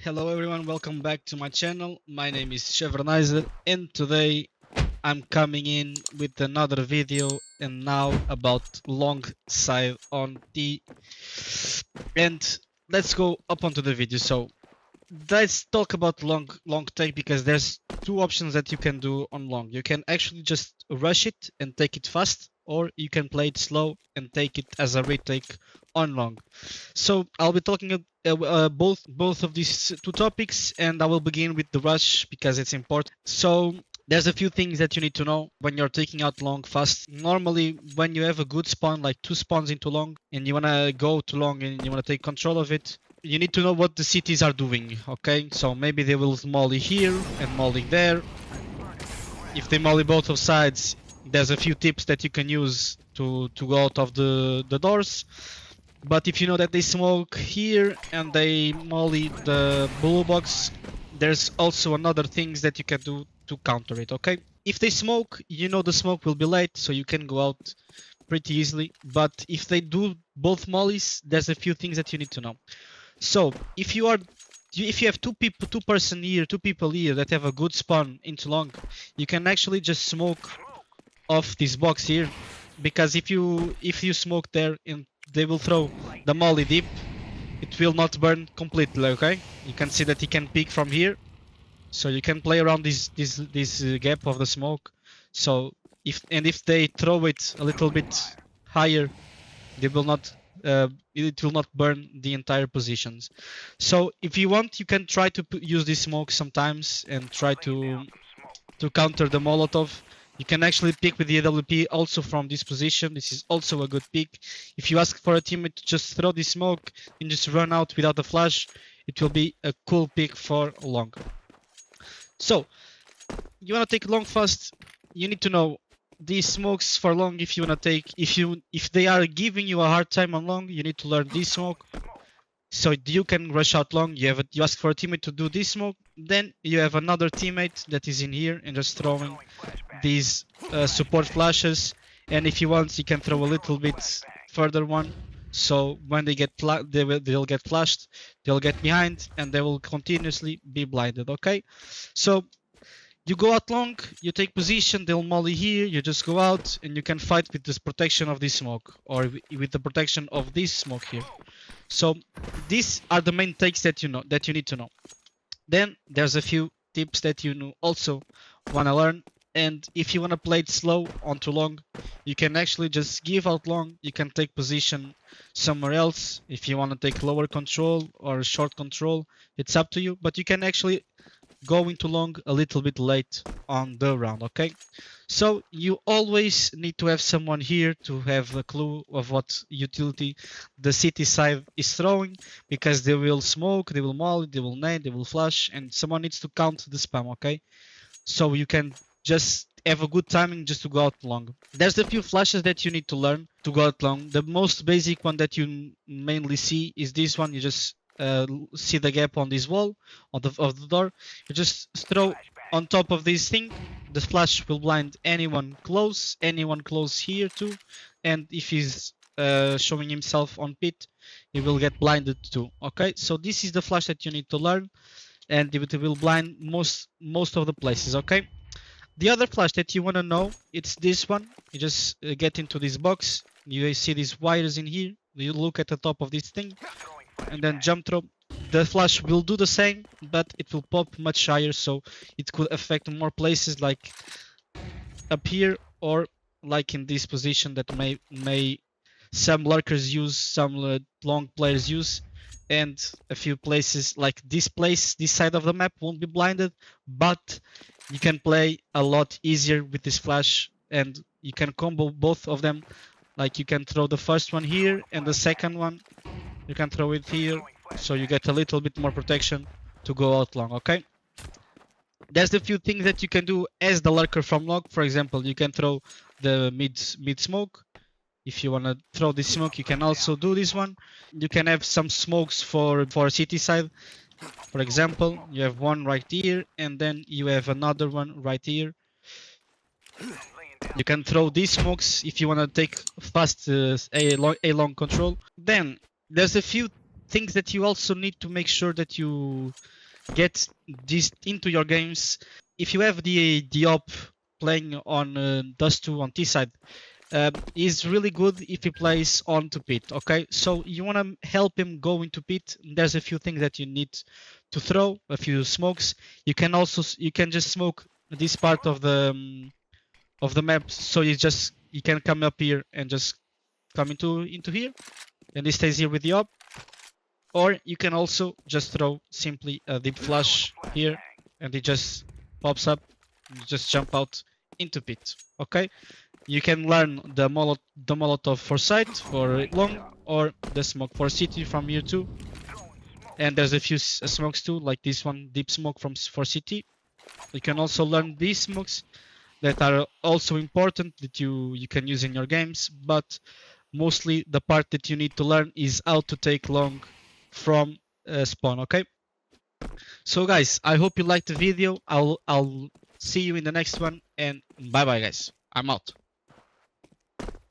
Hello everyone, welcome back to my channel. My name is Chevernizer and today I'm coming in with another video and now about long side on T. And let's go up onto the video. So let's talk about long take because there's two options that you can do on long. You can actually just rush it and take it fast, or you can play it slow and take it as a retake on long. So I'll be talking both of these two topics, and I will begin with the rush because it's important. So there's a few things that you need to know when you're taking out long fast. Normally, when you have a good spawn, like two spawns into long, and you wanna go to long and you wanna take control of it, you need to know what the cities are doing, okay? So maybe they will molly here and molly there. If they molly both of sides, there's a few tips that you can use to go out of the doors. But if you know that they smoke here and they molly the blue box, there's also another things that you can do to counter it, okay? If they smoke, you know the smoke will be late, so you can go out pretty easily. But if they do both mollies, there's a few things that you need to know. So if you have two person here, two people here that have a good spawn into long, you can actually just smoke off this box here, because if you smoke there and they will throw the molly deep, it will not burn completely, okay? You can see that he can peek from here, so you can play around this gap of the smoke. So if they throw it a little bit higher, they will not it will not burn the entire positions. So if you want, you can try to use this smoke sometimes and try to counter the Molotov. You can actually pick with the AWP also from this position. This is also a good pick. If you ask for a teammate to just throw this smoke and just run out without a flash, it will be a cool pick for long. So you want to take long fast, you need to know these smokes for long. If you want to take, if they are giving you a hard time on long, you need to learn this smoke, so you can rush out long. You ask for a teammate to do this smoke, then you have another teammate that is in here and just throwing these support flashes. And if you want, you can throw a little bit further one, so when they get they'll get flashed, they'll get behind and they will continuously be blinded, okay? So you go out long, you take position, they'll molly here, you just go out and you can fight with this protection of this smoke, or with the protection of this smoke here. So these are the main takes that you need to know. Then there's a few tips that you also want to learn, and if you want to play it slow onto long, you can actually just give out long. You can take position somewhere else. If you want to take lower control or short control, it's up to you, but you can actually go into long a little bit late on the round, okay? So you always need to have someone here to have a clue of what utility the city side is throwing, because they will smoke, they will molly, they will nade, they will flash, and someone needs to count the spam, okay? So you can just have a good timing just to go out long. There's a few flashes that you need to learn to go out long. The most basic one that you mainly see is this one. You just see the gap on this wall of the door. You just throw on top of this thing. The flash will blind anyone close here too, and if he's showing himself on pit, he will get blinded too, okay? So this is the flash that you need to learn, and it will blind most of the places, okay? The other flash that you want to know, it's this one. You just get into this box, you see these wires in here, you look at the top of this thing and then jump throw. The flash will do the same, but it will pop much higher, so it could affect more places, like up here or like in this position that may some lurkers use, some long players use, and a few places like this place, this side of the map won't be blinded, but you can play a lot easier with this flash, and you can combo both of them. Like you can throw the first one here and the second one you can throw it here, so you get a little bit more protection to go out long, okay? There's a few things that you can do as the lurker from long. For example, you can throw the mid smoke. If you want to throw this smoke, you can also do this one. You can have some smokes for city side. For example, you have one right here, and then you have another one right here. You can throw these smokes if you want to take fast a long control. Then there's a few things that you also need to make sure that you get this into your games. If you have the op playing on DUST2 on T side, is really good if he plays on to pit. Okay, so you want to help him go into pit. There's a few things that you need to throw, a few smokes. You can just smoke this part of the map, so you can come up here and just come into here, and he stays here with the op. Or you can also just throw simply a deep flash here, and it just pops up. And you just jump out into pit. Okay, you can learn the Molotov for site for long, or the smoke for city from here too. And there's a few smokes too, like this one, deep smoke for city. You can also learn these smokes that are also important that you can use in your games, but mostly the part that you need to learn is how to take long from spawn. Okay, so guys, I hope you liked the video. I'll see you in the next one, and bye bye guys, I'm out.